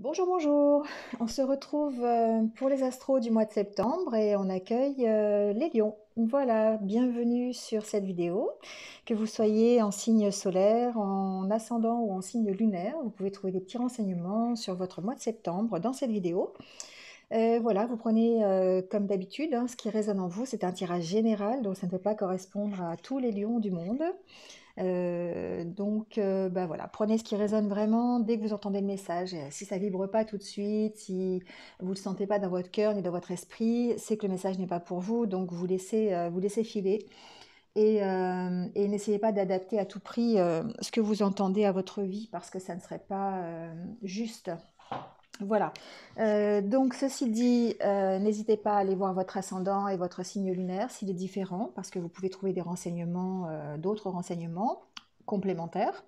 Bonjour, bonjour. On se retrouve pour les astros du mois de septembre et on accueille les lions. Voilà, bienvenue sur cette vidéo. Que vous soyez en signe solaire, en ascendant ou en signe lunaire, vous pouvez trouver des petits renseignements sur votre mois de septembre dans cette vidéo. Voilà, vous prenez comme d'habitude ce qui résonne en vous, c'est un tirage général, donc ça ne peut pas correspondre à tous les lions du monde. Bah voilà, prenez ce qui résonne vraiment dès que vous entendez le message. Si ça vibre pas tout de suite, si vous le sentez pas dans votre cœur ni dans votre esprit, c'est que le message n'est pas pour vous, donc vous laissez filer. Et n'essayez pas d'adapter à tout prix ce que vous entendez à votre vie parce que ça ne serait pas juste. Voilà. Donc, ceci dit, n'hésitez pas à aller voir votre ascendant et votre signe lunaire s'il est différent, parce que vous pouvez trouver des renseignements, d'autres renseignements complémentaires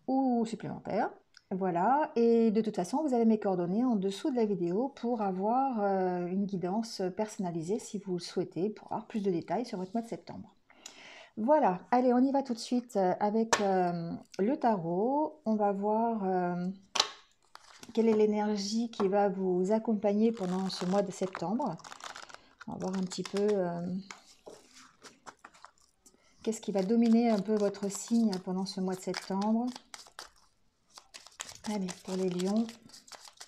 ou supplémentaires. Voilà. Et de toute façon, vous avez mes coordonnées en dessous de la vidéo pour avoir une guidance personnalisée si vous le souhaitez, pour avoir plus de détails sur votre mois de septembre. Voilà. Allez, on y va tout de suite avec le tarot. On va voir quelle est l'énergie qui va vous accompagner pendant ce mois de septembre. On va voir un petit peu qu'est-ce qui va dominer un peu votre signe pendant ce mois de septembre. Allez, pour les lions,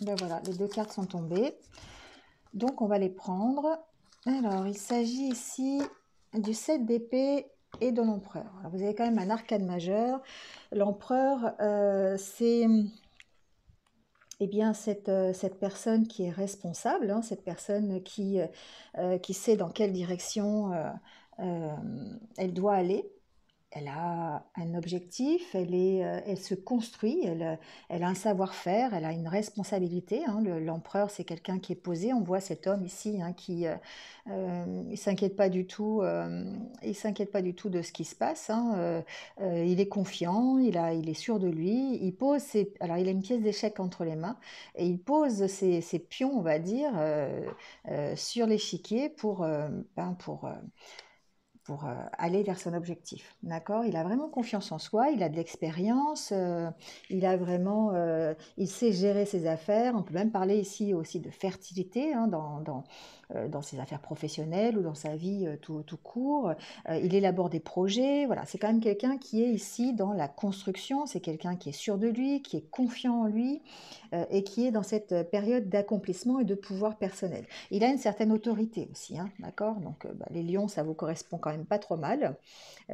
ben voilà, les deux cartes sont tombées. Donc, on va les prendre. Alors, il s'agit ici du 7 d'épée et de l'empereur. Vous avez quand même un arcane majeur. L'empereur, c'est cette personne qui est responsable, cette personne qui sait dans quelle direction elle doit aller. Elle a un objectif, elle se construit, elle a un savoir-faire, elle a une responsabilité. L'empereur, c'est quelqu'un qui est posé. On voit cet homme ici qui il s'inquiète pas du tout. Il s'inquiète pas du tout de ce qui se passe. Il est confiant, il est sûr de lui. Alors il a une pièce d'échec entre les mains et il pose ses pions, on va dire, sur l'échiquier pour aller vers son objectif. D'accord? Il a vraiment confiance en soi, il a de l'expérience, il sait gérer ses affaires. On peut même parler ici aussi de fertilité dans ses affaires professionnelles ou dans sa vie tout court. Il élabore des projets. Voilà, c'est quand même quelqu'un qui est ici dans la construction. C'est quelqu'un qui est sûr de lui, qui est confiant en lui et qui est dans cette période d'accomplissement et de pouvoir personnel. Il a une certaine autorité aussi, d'accord? Donc les lions, ça vous correspond quand même pas trop mal.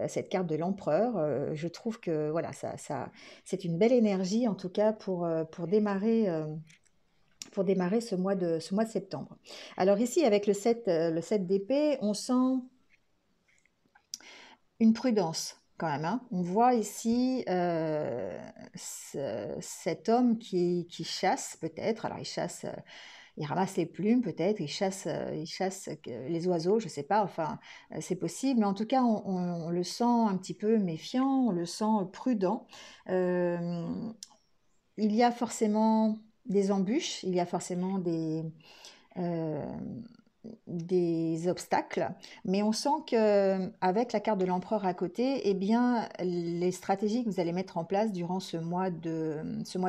Cette carte de l'empereur, je trouve que voilà, c'est une belle énergie en tout cas pour démarrer. Pour démarrer ce mois de septembre. Alors ici, avec le 7 d'épée, on sent une prudence quand même. On voit ici cet homme qui chasse peut-être. Alors il ramasse les plumes peut-être, il chasse les oiseaux, je ne sais pas, enfin c'est possible, mais en tout cas on le sent un petit peu méfiant, on le sent prudent. Il y a forcément des embûches, il y a forcément euh, des obstacles, mais on sent que avec la carte de l'empereur à côté, eh bien, les stratégies que vous allez mettre en place durant ce mois de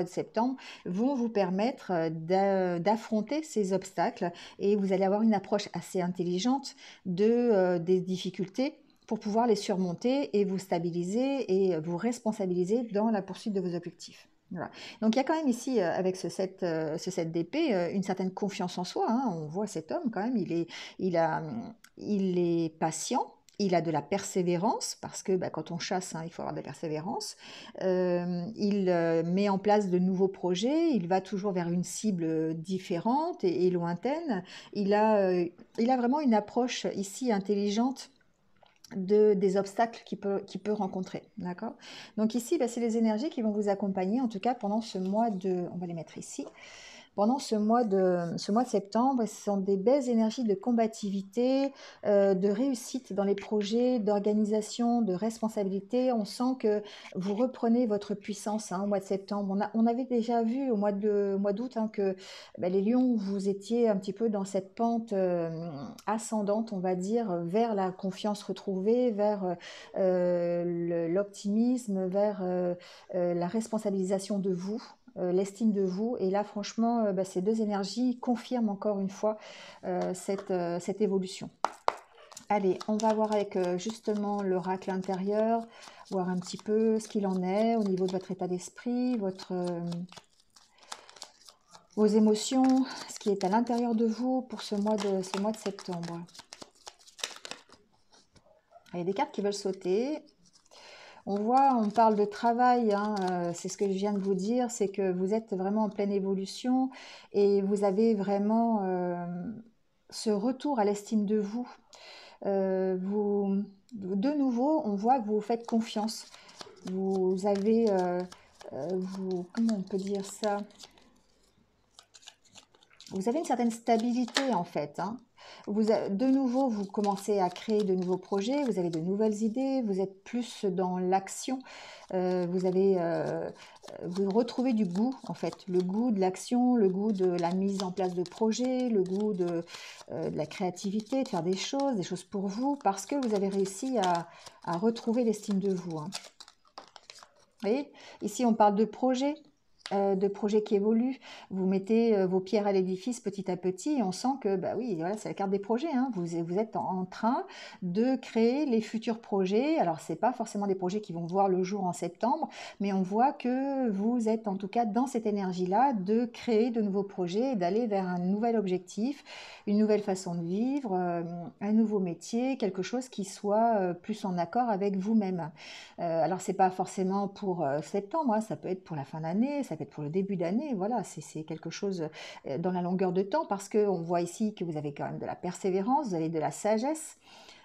septembre vont vous permettre d'affronter ces obstacles et vous allez avoir une approche assez intelligente des difficultés pour pouvoir les surmonter et vous stabiliser et vous responsabiliser dans la poursuite de vos objectifs. Voilà. Donc il y a quand même ici, avec ce 7 d'épée, une certaine confiance en soi. On voit cet homme quand même, il est patient, il a de la persévérance, parce que quand on chasse, il faut avoir de la persévérance. Il met en place de nouveaux projets, il va toujours vers une cible différente et lointaine. Il a vraiment une approche ici intelligente des obstacles qu'il peut rencontrer, d'accord? Donc ici, c'est les énergies qui vont vous accompagner, en tout cas pendant ce mois on va les mettre ici, pendant ce mois de septembre. Ce sont des belles énergies de combativité, de réussite dans les projets, d'organisation, de responsabilité. On sent que vous reprenez votre puissance au mois de septembre. On avait déjà vu au mois d'août que les lions, vous étiez un petit peu dans cette pente ascendante, on va dire, vers la confiance retrouvée, vers l'optimisme, vers la responsabilisation de vous. l'estime de vous. Et là, franchement, bah, ces deux énergies confirment encore une fois cette évolution. Allez, on va voir avec justement l'oracle intérieur, voir un petit peu ce qu'il en est au niveau de votre état d'esprit, vos émotions, ce qui est à l'intérieur de vous pour ce mois de septembre. Il y a des cartes qui veulent sauter. On parle de travail, hein, c'est ce que je viens de vous dire, c'est que vous êtes vraiment en pleine évolution et vous avez vraiment ce retour à l'estime de vous. De nouveau, on voit que vous faites confiance. Vous avez, comment on peut dire ça? Vous avez une certaine stabilité en fait, hein. De nouveau, vous commencez à créer de nouveaux projets, vous avez de nouvelles idées, vous êtes plus dans l'action, vous retrouvez du goût en fait, le goût de l'action, le goût de la mise en place de projets, le goût de la créativité, de faire des choses pour vous, parce que vous avez réussi à retrouver l'estime de vous, hein. Vous voyez, ici on parle de projets qui évoluent. Vous mettez vos pierres à l'édifice petit à petit et on sent que, bah oui, voilà, c'est la carte des projets, hein. Vous êtes en train de créer les futurs projets. Alors, ce n'est pas forcément des projets qui vont voir le jour en septembre, mais on voit que vous êtes en tout cas dans cette énergie-là de créer de nouveaux projets et d'aller vers un nouvel objectif, une nouvelle façon de vivre, un nouveau métier, quelque chose qui soit plus en accord avec vous-même. Alors, c'est pas forcément pour septembre, hein, ça peut être pour la fin d'année, ça peut être pour le début d'année, voilà, c'est quelque chose dans la longueur de temps, parce qu'on voit ici que vous avez quand même de la persévérance, vous avez de la sagesse,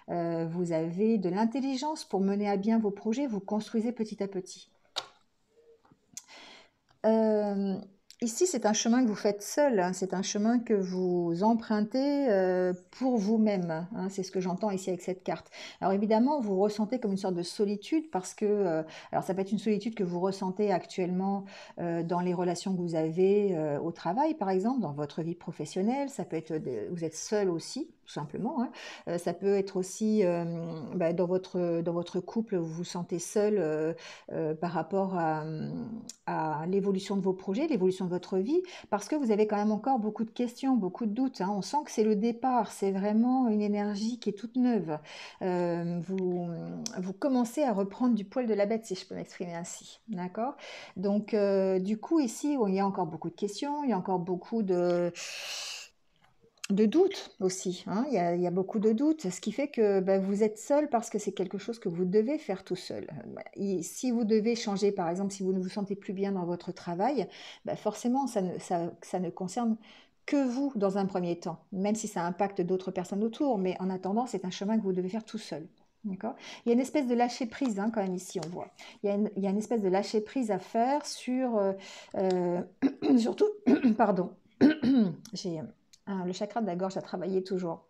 vous avez de l'intelligence pour mener à bien vos projets, vous construisez petit à petit. Ici, c'est un chemin que vous faites seul, hein, c'est un chemin que vous empruntez pour vous-même, hein, c'est ce que j'entends ici avec cette carte. Alors évidemment, vous ressentez comme une sorte de solitude parce que, alors ça peut être une solitude que vous ressentez actuellement dans les relations que vous avez au travail, par exemple, dans votre vie professionnelle, ça peut être, vous êtes seul aussi, tout simplement, hein. Ça peut être aussi bah, dans votre couple, vous vous sentez seul par rapport à l'évolution de vos projets, l'évolution de votre vie, parce que vous avez quand même encore beaucoup de questions, beaucoup de doutes, hein. On sent que c'est le départ, c'est vraiment une énergie qui est toute neuve. Vous commencez à reprendre du poil de la bête, si je peux m'exprimer ainsi, d'accord? Donc, du coup, ici, il y a encore beaucoup de questions, il y a encore beaucoup de doutes aussi, hein. Il y a beaucoup de doutes, ce qui fait que bah, vous êtes seul parce que c'est quelque chose que vous devez faire tout seul. Et si vous devez changer, par exemple, si vous ne vous sentez plus bien dans votre travail, bah, forcément, ça ne concerne que vous dans un premier temps, même si ça impacte d'autres personnes autour, mais en attendant, c'est un chemin que vous devez faire tout seul. D'accord. Il y a une espèce de lâcher prise, hein, quand même ici, on voit. Il y a une espèce de lâcher prise à faire sur, surtout, pardon, j'ai le chakra de la gorge à travailler toujours.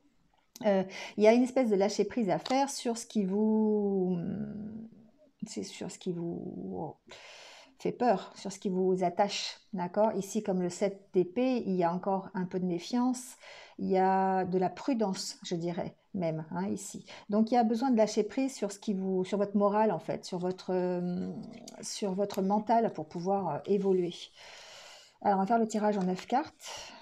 Il y a une espèce de lâcher prise à faire sur ce qui vous, c'est sur ce qui vous fait peur, sur ce qui vous attache, d'accord? Ici, comme le 7 d'épée, il y a encore un peu de méfiance, il y a de la prudence, je dirais même, hein, ici. Donc, il y a besoin de lâcher prise sur ce qui vous, sur votre morale en fait, sur votre mental pour pouvoir évoluer. Alors, on va faire le tirage en 9 cartes.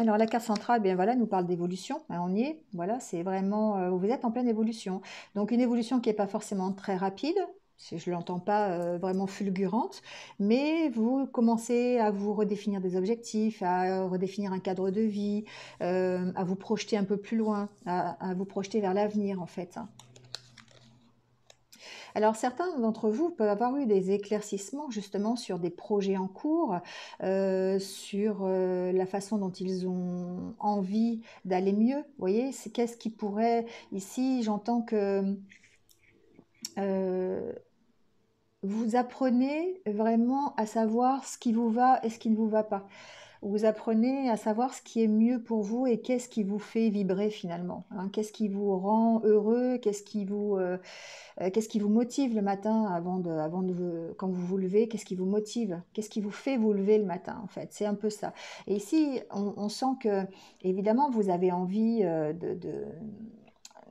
Alors la carte centrale, bien voilà, nous parle d'évolution, hein, on y est, voilà, c'est vraiment, vous êtes en pleine évolution. Donc une évolution qui n'est pas forcément très rapide, si je ne l'entends pas vraiment fulgurante, mais vous commencez à vous redéfinir des objectifs, à redéfinir un cadre de vie, à vous projeter un peu plus loin, à vous projeter vers l'avenir en fait, hein. Alors certains d'entre vous peuvent avoir eu des éclaircissements justement sur des projets en cours, sur la façon dont ils ont envie d'aller mieux. Vous voyez, c'est qu'est-ce qui pourrait... Ici, j'entends que euh, vous apprenez vraiment à savoir ce qui vous va et ce qui ne vous va pas. Vous apprenez à savoir ce qui est mieux pour vous et qu'est-ce qui vous fait vibrer finalement, hein. Qu'est-ce qui vous rend heureux, qu'est-ce qui vous motive le matin quand vous vous levez, qu'est-ce qui vous motive, qu'est-ce qui vous fait vous lever le matin en fait, c'est un peu ça. Et ici, on sent que évidemment vous avez envie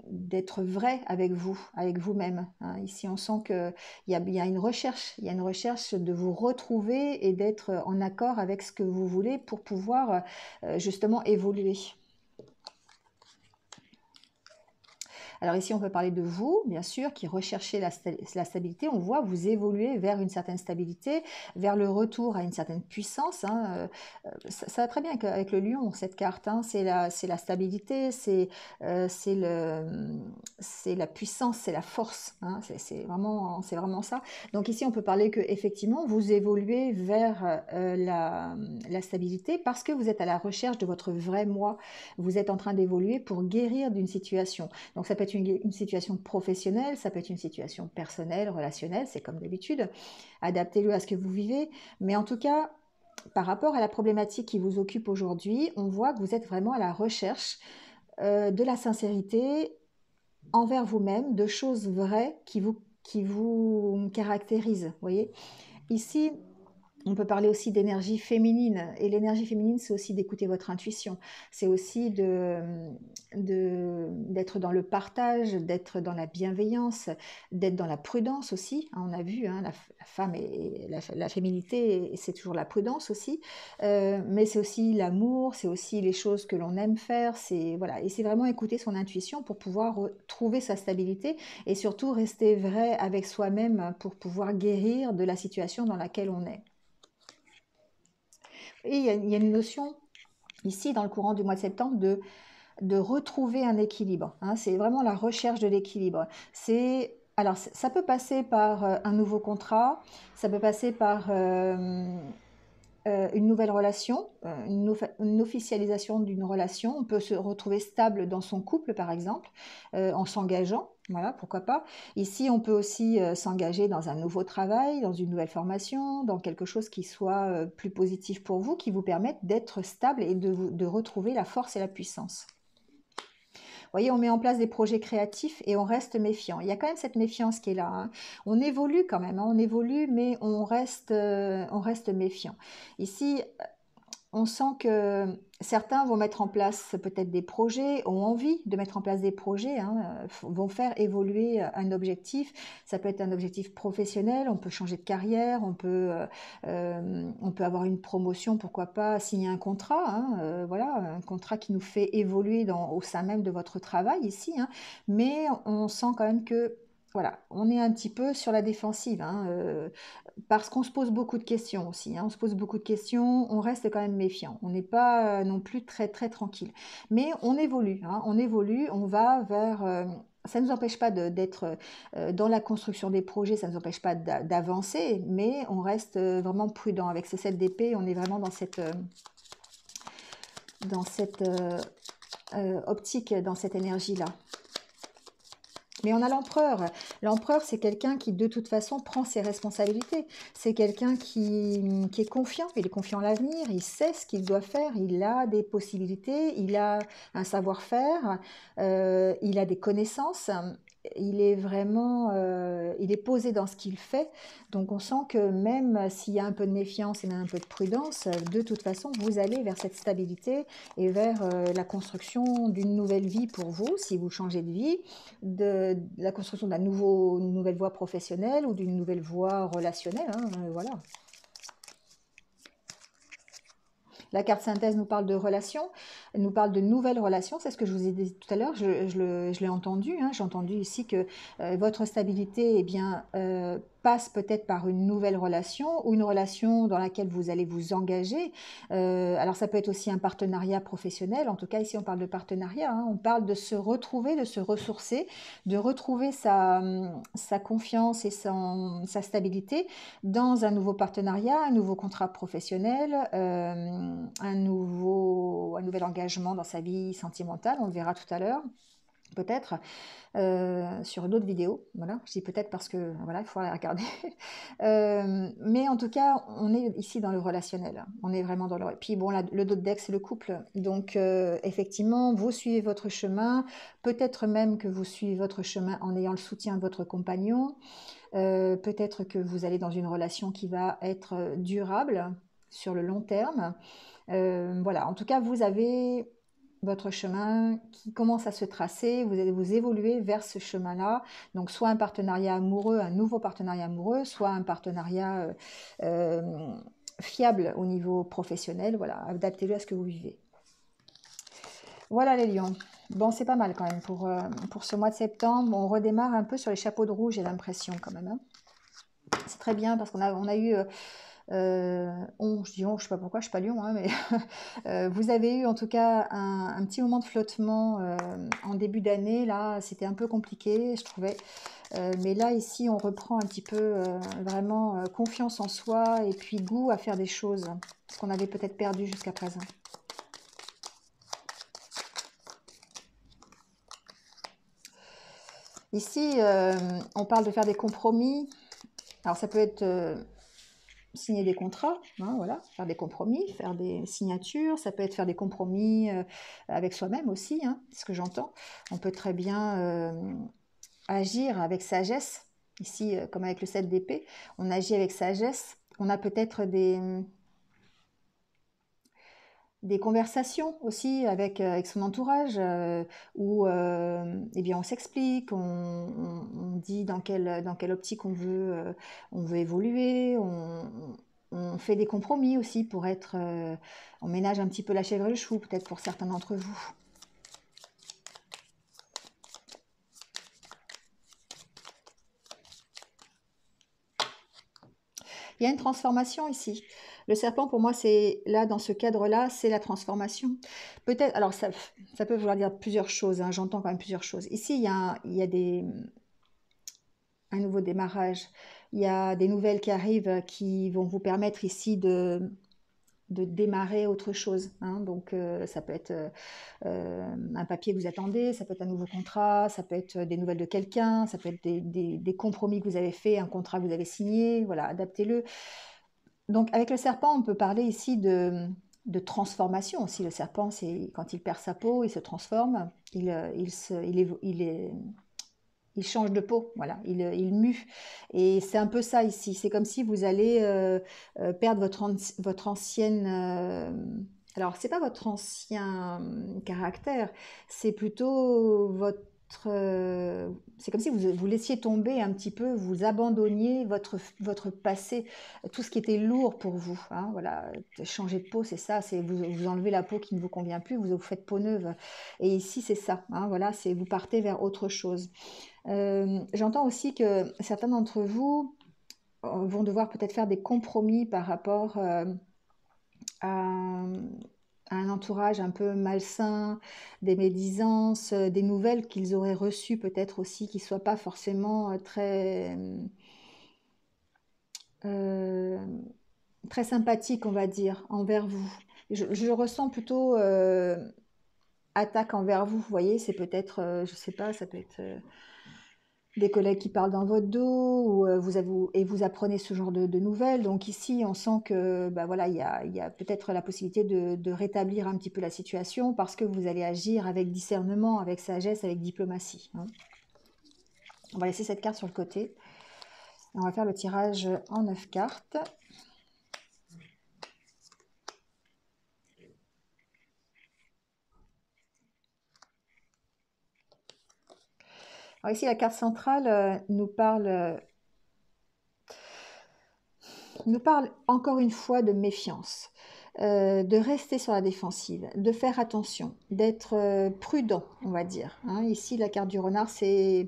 d'être vrai avec vous, avec vous-même, hein. Ici, on sent qu'il y a une recherche, il y a une recherche de vous retrouver et d'être en accord avec ce que vous voulez pour pouvoir justement évoluer. Alors ici, on peut parler de vous, bien sûr, qui recherchez la stabilité. On voit vous évoluer vers une certaine stabilité, vers le retour à une certaine puissance, hein. Ça va très bien avec le lion, cette carte, hein. C'est la stabilité, c'est la puissance, c'est la force, hein. C'est vraiment ça. Donc ici, on peut parler que effectivement, vous évoluez vers la stabilité parce que vous êtes à la recherche de votre vrai moi. Vous êtes en train d'évoluer pour guérir d'une situation. Donc ça peut être une situation professionnelle, ça peut être une situation personnelle, relationnelle, c'est comme d'habitude. Adaptez-le à ce que vous vivez. Mais en tout cas, par rapport à la problématique qui vous occupe aujourd'hui, on voit que vous êtes vraiment à la recherche de la sincérité envers vous-même, de choses vraies qui vous caractérisent. Vous voyez, ici, on peut parler aussi d'énergie féminine. Et l'énergie féminine, c'est aussi d'écouter votre intuition. C'est aussi d'être dans le partage, d'être dans la bienveillance, d'être dans la prudence aussi. On a vu, hein, la femme et la féminité, c'est toujours la prudence aussi. Mais c'est aussi l'amour, c'est aussi les choses que l'on aime faire. Voilà. Et c'est vraiment écouter son intuition pour pouvoir trouver sa stabilité et surtout rester vrai avec soi-même pour pouvoir guérir de la situation dans laquelle on est. Et il y a une notion ici dans le courant du mois de septembre de retrouver un équilibre, hein. C'est vraiment la recherche de l'équilibre. Alors, ça peut passer par un nouveau contrat, ça peut passer par une nouvelle relation, une officialisation d'une relation. On peut se retrouver stable dans son couple, par exemple, en s'engageant. Voilà, pourquoi pas. Ici, on peut aussi s'engager dans un nouveau travail, dans une nouvelle formation, dans quelque chose qui soit plus positif pour vous, qui vous permette d'être stable et de retrouver la force et la puissance. Vous voyez, on met en place des projets créatifs et on reste méfiant. Il y a quand même cette méfiance qui est là, hein. On évolue quand même, hein, on évolue, mais on reste méfiant. Ici, on sent que certains vont mettre en place peut-être des projets, ont envie de mettre en place des projets, hein, vont faire évoluer un objectif. Ça peut être un objectif professionnel, on peut changer de carrière, on peut avoir une promotion, pourquoi pas signer un contrat, hein, voilà, un contrat qui nous fait évoluer au sein même de votre travail ici, hein. Mais on sent quand même que voilà, on est un petit peu sur la défensive, hein, parce qu'on se pose beaucoup de questions aussi, hein. On se pose beaucoup de questions, on reste quand même méfiant. On n'est pas non plus très très tranquille. Mais on évolue, hein, on évolue, on va vers... ça ne nous empêche pas d'être dans la construction des projets, ça ne nous empêche pas d'avancer, mais on reste vraiment prudent. Avec ce 7 d'épée, on est vraiment dans cette optique, dans cette énergie-là. Mais on a l'empereur. L'empereur, c'est quelqu'un qui, de toute façon, prend ses responsabilités. C'est quelqu'un qui est confiant. Il est confiant en l'avenir. Il sait ce qu'il doit faire. Il a des possibilités. Il a un savoir-faire. Il a des connaissances. Il est vraiment... il est posé dans ce qu'il fait. Donc, on sent que même s'il y a un peu de méfiance et même un peu de prudence, de toute façon, vous allez vers cette stabilité et vers la construction d'une nouvelle vie pour vous, si vous changez de vie, de la construction d'une nouvelle voie professionnelle ou d'une nouvelle voie relationnelle, hein, voilà. La carte synthèse nous parle de relations, nous parle de nouvelles relations, c'est ce que je vous ai dit tout à l'heure, je l'ai entendu, hein, j'ai entendu ici que votre stabilité eh bien, passe peut-être par une nouvelle relation ou une relation dans laquelle vous allez vous engager. Alors ça peut être aussi un partenariat professionnel, en tout cas ici on parle de partenariat, hein, on parle de se retrouver, de se ressourcer, de retrouver sa confiance et sa stabilité dans un nouveau partenariat, un nouveau contrat professionnel, un nouvel engagement dans sa vie sentimentale, on le verra tout à l'heure, peut-être, sur d'autres vidéos. Voilà, je dis peut-être parce que voilà, il faut la regarder. Mais en tout cas, on est ici dans le relationnel. On est vraiment dans le... Puis bon, le dos de deck, c'est le couple. Donc, effectivement, vous suivez votre chemin. Peut-être même que vous suivez votre chemin en ayant le soutien de votre compagnon. Peut-être que vous allez dans une relation qui va être durable sur le long terme. Voilà, en tout cas, vous votre chemin qui commence à se tracer, vous allez vous évoluer vers ce chemin-là. Donc soit un partenariat amoureux, un nouveau partenariat amoureux, soit un partenariat fiable au niveau professionnel. Voilà, adaptez-le à ce que vous vivez. Voilà les lions. Bon, c'est pas mal quand même pour ce mois de septembre. On redémarre un peu sur les chapeaux de roue, j'ai l'impression quand même. Hein. C'est très bien parce qu'on a eu... je dis on, je sais pas pourquoi, je suis pas lion, hein, mais vous avez eu en tout cas un petit moment de flottement en début d'année. Là, c'était un peu compliqué, je trouvais. Mais là, ici, on reprend un petit peu vraiment confiance en soi et puis goût à faire des choses, ce qu'on avait peut-être perdu jusqu'à présent. Ici, on parle de faire des compromis. Alors, ça peut être signer des contrats, hein, voilà, faire des compromis, faire des signatures. Ça peut être faire des compromis avec soi-même aussi, hein, c'est ce que j'entends. On peut très bien agir avec sagesse. Ici, comme avec le 7 d'épée, on agit avec sagesse. On a peut-être des conversations aussi avec son entourage où eh bien, on s'explique, on dit dans quelle optique on veut évoluer, on fait des compromis aussi pour être... on ménage un petit peu la chèvre et le chou peut-être pour certains d'entre vous. Il y a une transformation ici. Le serpent, pour moi, c'est là, dans ce cadre-là, c'est la transformation. Peut-être, alors ça peut vouloir dire plusieurs choses, hein, j'entends quand même plusieurs choses. Ici, il y a un nouveau démarrage. Il y a des nouvelles qui arrivent qui vont vous permettre ici de démarrer autre chose. Hein. Donc, ça peut être un papier que vous attendez, ça peut être un nouveau contrat, ça peut être des nouvelles de quelqu'un, ça peut être des compromis que vous avez faits, un contrat que vous avez signé. Voilà, adaptez-le. Donc, avec le serpent, on peut parler ici de transformation aussi. Le serpent, c'est quand il perd sa peau, il se transforme, il change de peau, voilà, il mue. Et c'est un peu ça ici. C'est comme si vous allez perdre votre ancienne... alors, c'est pas votre ancien caractère, c'est plutôt votre... c'est comme si vous laissiez tomber un petit peu, vous abandonniez votre passé, tout ce qui était lourd pour vous. Hein, voilà, changer de peau, c'est ça, c'est vous enlevez la peau qui ne vous convient plus, vous faites peau neuve. Et ici, c'est ça. Hein, voilà, c'est vous partez vers autre chose. J'entends aussi que certains d'entre vous vont devoir peut-être faire des compromis par rapport à, à un entourage un peu malsain, des médisances, des nouvelles qu'ils auraient reçues peut-être aussi qui ne soient pas forcément euh, très sympathiques, on va dire, envers vous. Je ressens plutôt attaque envers vous, vous voyez, c'est peut-être, je sais pas, ça peut être... des collègues qui parlent dans votre dos, ou vous apprenez ce genre de nouvelles. Donc ici, on sent que bah voilà, il y a peut-être la possibilité de rétablir un petit peu la situation parce que vous allez agir avec discernement, avec sagesse, avec diplomatie. Hein. On va laisser cette carte sur le côté. On va faire le tirage en 9 cartes. Alors ici, la carte centrale nous parle encore une fois de méfiance, de rester sur la défensive, de faire attention, d'être prudent, on va dire. Hein. Ici, la carte du renard,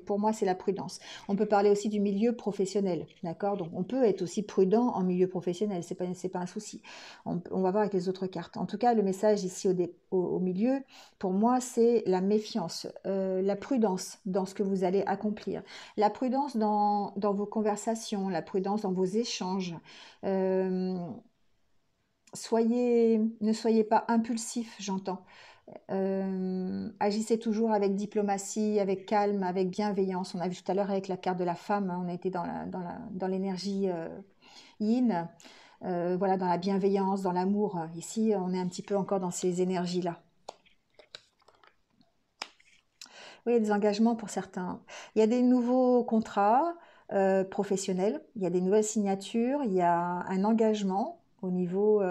pour moi, c'est la prudence. On peut parler aussi du milieu professionnel, d'accord? Donc, on peut être aussi prudent en milieu professionnel, c'est pas un souci. On va voir avec les autres cartes. En tout cas, le message ici au milieu, pour moi, c'est la méfiance, la prudence dans ce que vous allez accomplir, la prudence dans vos conversations, la prudence dans vos échanges. Ne soyez pas impulsif, j'entends. Agissez toujours avec diplomatie, avec calme, avec bienveillance. On a vu tout à l'heure avec la carte de la femme, hein, on a été dans l'énergie yin, voilà, dans la bienveillance, dans l'amour. Ici, on est un petit peu encore dans ces énergies-là. Oui, il y a des engagements pour certains. Il y a des nouveaux contrats professionnels, il y a des nouvelles signatures, il y a un engagement au niveau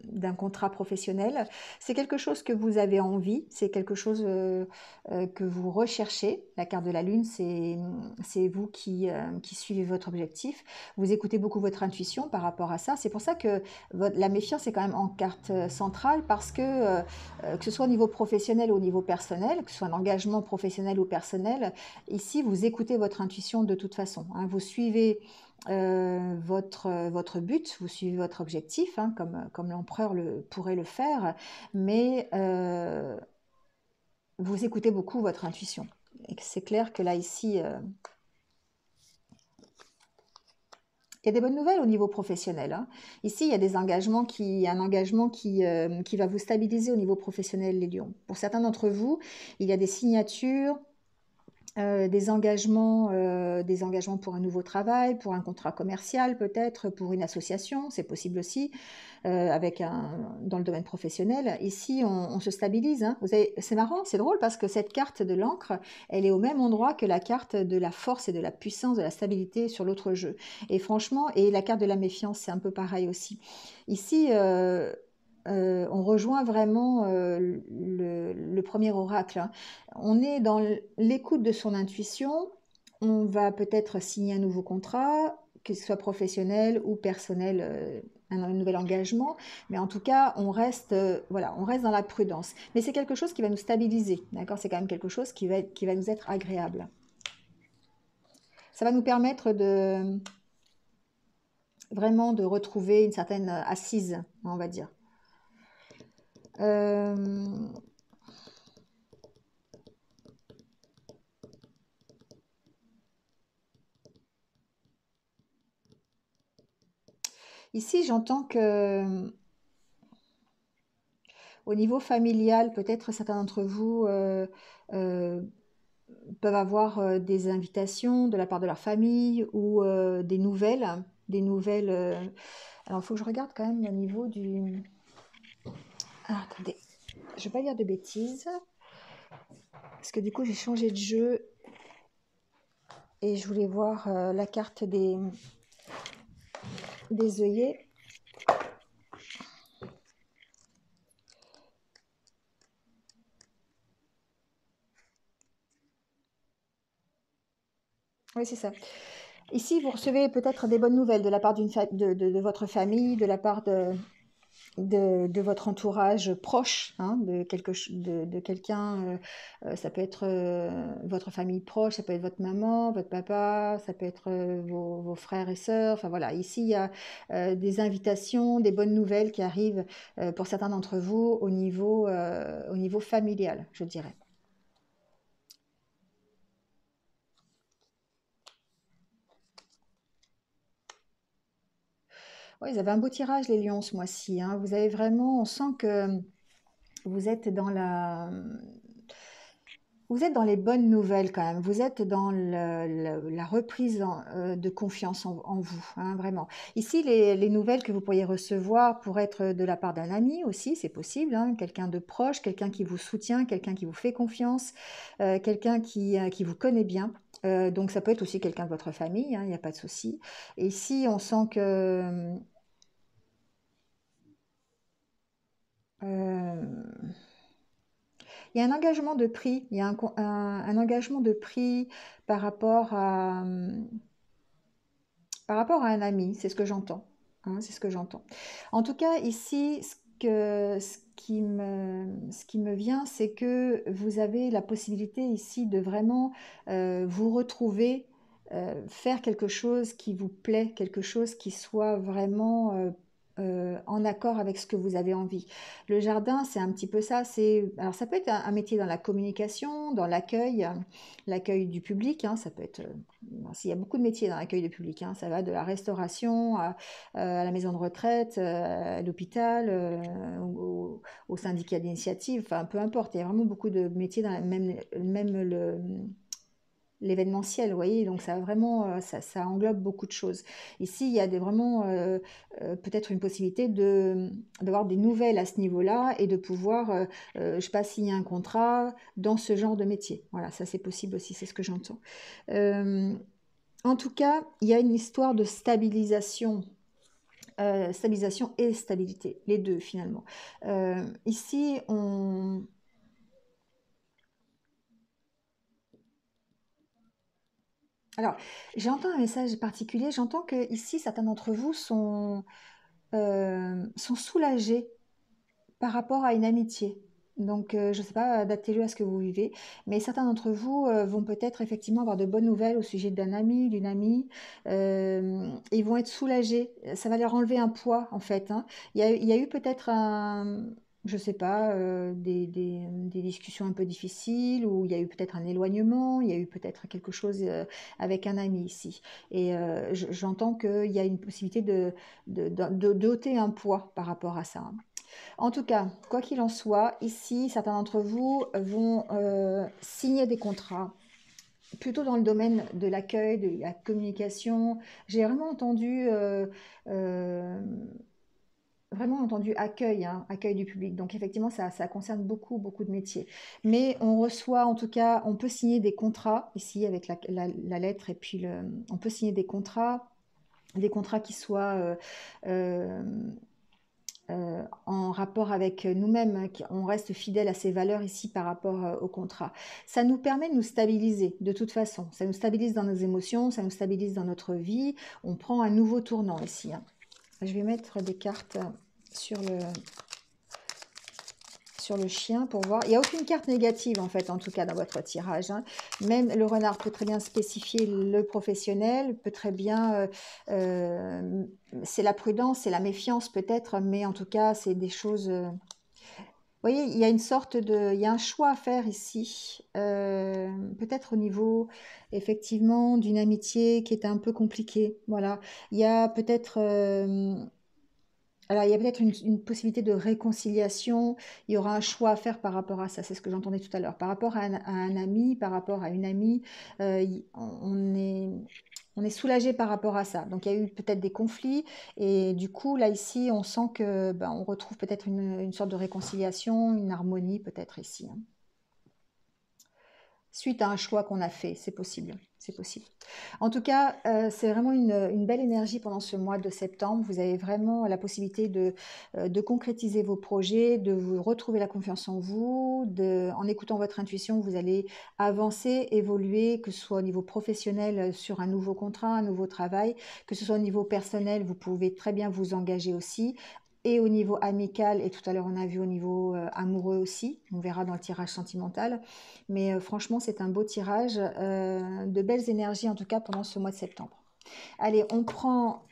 d'un contrat professionnel. C'est quelque chose que vous avez envie, c'est quelque chose que vous recherchez. La carte de la lune, c'est vous qui suivez votre objectif. Vous écoutez beaucoup votre intuition par rapport à ça. C'est pour ça que la méfiance est quand même en carte centrale parce que ce soit au niveau professionnel ou au niveau personnel, que ce soit un engagement professionnel ou personnel, ici vous écoutez votre intuition de toute façon, hein. Vous suivez votre but, vous suivez votre objectif, hein, comme l'empereur pourrait le faire, mais vous écoutez beaucoup votre intuition. Et c'est clair que là, ici, il y a des bonnes nouvelles au niveau professionnel, hein. Ici, il y a un engagement qui va vous stabiliser au niveau professionnel, les lions. Pour certains d'entre vous, il y a des signatures, des engagements pour un nouveau travail, pour un contrat commercial peut-être, pour une association, c'est possible aussi, dans le domaine professionnel. Ici, on se stabilise, hein. C'est marrant, c'est drôle parce que cette carte de l'encre, elle est au même endroit que la carte de la force et de la puissance, de la stabilité sur l'autre jeu. Et franchement, et la carte de la méfiance, c'est un peu pareil aussi. Ici, on rejoint vraiment le premier oracle, hein. On est dans l'écoute de son intuition. On va peut-être signer un nouveau contrat, que ce soit professionnel ou personnel, un nouvel engagement. Mais en tout cas, voilà, on reste dans la prudence. Mais c'est quelque chose qui va nous stabiliser, d'accord? C'est quand même quelque chose qui va nous être agréable. Ça va nous permettre vraiment de retrouver une certaine assise, on va dire. Ici, j'entends que au niveau familial, peut-être certains d'entre vous peuvent avoir des invitations de la part de leur famille ou des nouvelles. Alors, il faut que je regarde quand même au niveau du... Ah, attendez, je ne vais pas dire de bêtises. Parce que du coup, j'ai changé de jeu et je voulais voir la carte des œillets. Oui, c'est ça. Ici, vous recevez peut-être des bonnes nouvelles de la part de votre famille, de la part de votre entourage proche, hein, de quelqu'un, ça peut être votre famille proche, ça peut être votre maman, votre papa, ça peut être vos frères et sœurs. Enfin voilà, ici il y a des invitations, des bonnes nouvelles qui arrivent pour certains d'entre vous au niveau familial, je dirais. Oui, vous avez un beau tirage, les lions, ce mois-ci, hein. Vous avez vraiment, on sent que vous êtes dans vous êtes dans les bonnes nouvelles quand même. Vous êtes dans la reprise de confiance en vous, hein, vraiment. Ici, les nouvelles que vous pourriez recevoir pourraient être de la part d'un ami aussi, c'est possible, hein, quelqu'un de proche, quelqu'un qui vous soutient, quelqu'un qui vous fait confiance, quelqu'un qui vous connaît bien. Donc ça peut être aussi quelqu'un de votre famille, hein, il n'y a pas de souci. Et ici, on sent que euh, il y a un engagement de prix, il y a un engagement de prix par rapport par rapport à un ami, c'est ce que j'entends, hein, c'est ce que j'entends. En tout cas, ici, ce qui me vient, c'est que vous avez la possibilité ici de vraiment vous retrouver, faire quelque chose qui vous plaît, quelque chose qui soit vraiment en accord avec ce que vous avez envie. Le jardin, c'est un petit peu ça. Alors ça peut être un métier dans la communication, dans l'accueil du public, hein, ça peut être il y a beaucoup de métiers dans l'accueil du public, hein. Ça va de la restauration à la maison de retraite, à l'hôpital, au syndicat d'initiative, enfin peu importe, il y a vraiment beaucoup de métiers dans l'événementiel, vous voyez, donc ça vraiment, ça englobe beaucoup de choses. Ici, il y a vraiment peut-être une possibilité d'avoir des nouvelles à ce niveau-là et de pouvoir, je sais pas, signer un contrat dans ce genre de métier. Voilà, ça c'est possible aussi, c'est ce que j'entends. Euh, en tout cas, il y a une histoire de stabilisation stabilisation et stabilité, les deux finalement. Ici, Alors, j'entends un message particulier, j'entends que ici, certains d'entre vous sont soulagés par rapport à une amitié. Donc, je ne sais pas, adaptez-le à ce que vous vivez, mais certains d'entre vous vont peut-être effectivement avoir de bonnes nouvelles au sujet d'un ami, d'une amie. Ils vont être soulagés. Ça va leur enlever un poids, en fait, hein. Il y a eu peut-être je ne sais pas, des discussions un peu difficiles, ou il y a eu peut-être un éloignement, il y a eu peut-être quelque chose avec un ami ici. Et j'entends qu'il y a une possibilité d'ôter un poids par rapport à ça, hein. En tout cas, quoi qu'il en soit, ici, certains d'entre vous vont signer des contrats, plutôt dans le domaine de l'accueil, de la communication. J'ai euh, vraiment entendu accueil, hein, accueil du public. Donc effectivement, ça concerne beaucoup, beaucoup de métiers. Mais on reçoit, en tout cas, on peut signer des contrats, ici, avec la lettre, et puis on peut signer des contrats qui soient... euh, en rapport avec nous-mêmes, hein, on reste fidèle à ces valeurs ici par rapport au contrat. Ça nous permet de nous stabiliser de toute façon. Ça nous stabilise dans nos émotions, ça nous stabilise dans notre vie. On prend un nouveau tournant ici, hein. Je vais mettre des cartes sur le chien pour voir. Il n'y a aucune carte négative en fait, en tout cas dans votre tirage, hein. Même le renard peut très bien spécifier le professionnel, peut très bien... c'est la prudence, c'est la méfiance peut-être, mais en tout cas c'est des choses... Vous voyez, il y a une sorte il y a un choix à faire ici, peut-être au niveau effectivement d'une amitié qui est un peu compliquée. Voilà, il y a peut-être alors, il y a peut-être une possibilité de réconciliation. Il y aura un choix à faire par rapport à ça. C'est ce que j'entendais tout à l'heure. Par rapport à un ami, par rapport à une amie, on est soulagé par rapport à ça. Donc, il y a eu peut-être des conflits. Et du coup, là, ici, on sent que ben, on retrouve peut-être une sorte de réconciliation, une harmonie peut-être ici, hein. Suite à un choix qu'on a fait, c'est possible. C'est possible. En tout cas, c'est vraiment une belle énergie pendant ce mois de septembre. Vous avez vraiment la possibilité de concrétiser vos projets, de vous retrouver la confiance en vous. En écoutant votre intuition, vous allez avancer, évoluer, que ce soit au niveau professionnel sur un nouveau contrat, un nouveau travail, que ce soit au niveau personnel, vous pouvez très bien vous engager aussi. Et au niveau amical, et tout à l'heure on a vu au niveau amoureux aussi, on verra dans le tirage sentimental. Mais franchement, c'est un beau tirage, de belles énergies en tout cas pendant ce mois de septembre. Allez, on prend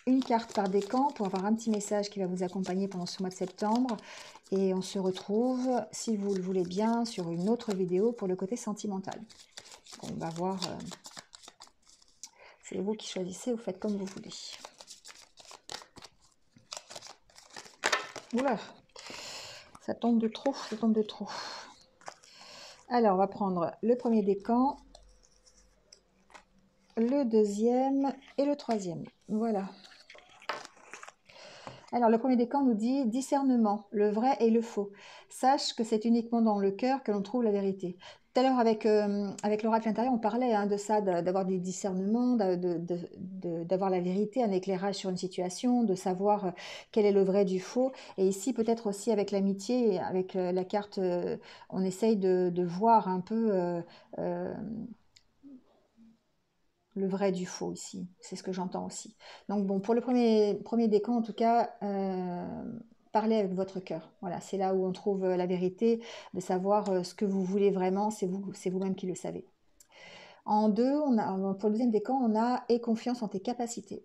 une carte par décan pour avoir un petit message qui va vous accompagner pendant ce mois de septembre. Et on se retrouve, si vous le voulez bien, sur une autre vidéo pour le côté sentimental. On va voir, c'est vous qui choisissez, vous faites comme vous voulez. Oula, ça tombe de trop, ça tombe de trop. Alors, on va prendre le premier décan, le deuxième et le troisième. Voilà. Alors, le premier décan nous dit discernement, le vrai et le faux. Sache que c'est uniquement dans le cœur que l'on trouve la vérité. Tout à l'heure, avec l'oracle intérieur, on parlait hein, de ça, d'avoir des discernements, d'avoir la vérité, un éclairage sur une situation, de savoir quel est le vrai du faux. Et ici, peut-être aussi avec l'amitié, avec la carte, on essaye de voir un peu le vrai du faux ici. C'est ce que j'entends aussi. Donc bon, pour le premier décan, en tout cas, parlez avec votre cœur. Voilà, c'est là où on trouve la vérité, de savoir ce que vous voulez vraiment, c'est vous-même qui le savez. En deux, pour le deuxième décan, on a « Aie confiance en tes capacités ».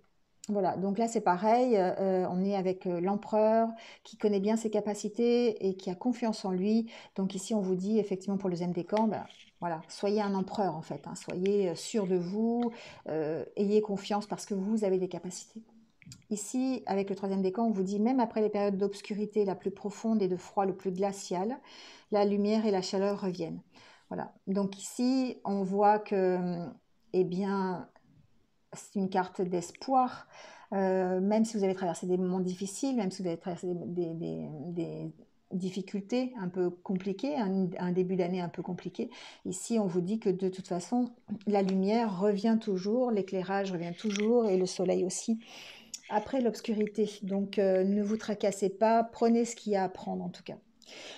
Voilà, donc là c'est pareil, on est avec l'empereur qui connaît bien ses capacités et qui a confiance en lui. Donc ici on vous dit effectivement pour le deuxième décan, ben, voilà, soyez un empereur en fait, hein, soyez sûr de vous, ayez confiance parce que vous avez des capacités. Ici, avec le troisième décan, on vous dit même après les périodes d'obscurité la plus profonde et de froid le plus glacial, la lumière et la chaleur reviennent. Voilà, donc ici on voit que, eh bien, c'est une carte d'espoir, même si vous avez traversé des moments difficiles, même si vous avez traversé des difficultés un peu compliquées, un début d'année un peu compliqué. Ici, on vous dit que de toute façon, la lumière revient toujours, l'éclairage revient toujours et le soleil aussi. après l'obscurité. Donc, ne vous tracassez pas, prenez ce qu'il y a à prendre en tout cas.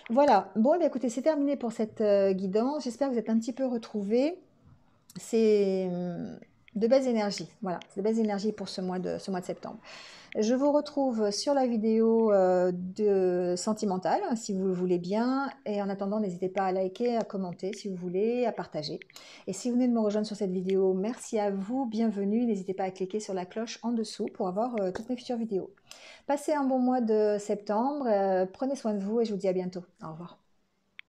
Voilà, bon, eh bien, écoutez, c'est terminé pour cette guidance. J'espère que vous êtes un petit peu retrouvés. C'est de belles énergies, voilà, c'est de belles énergies pour ce mois de septembre. Je vous retrouve sur la vidéo de sentimentale, si vous le voulez bien. Et en attendant, n'hésitez pas à liker, à commenter si vous voulez, à partager. Et si vous venez de me rejoindre sur cette vidéo, merci à vous, bienvenue. N'hésitez pas à cliquer sur la cloche en dessous pour avoir toutes mes futures vidéos. Passez un bon mois de septembre, prenez soin de vous et je vous dis à bientôt. Au revoir.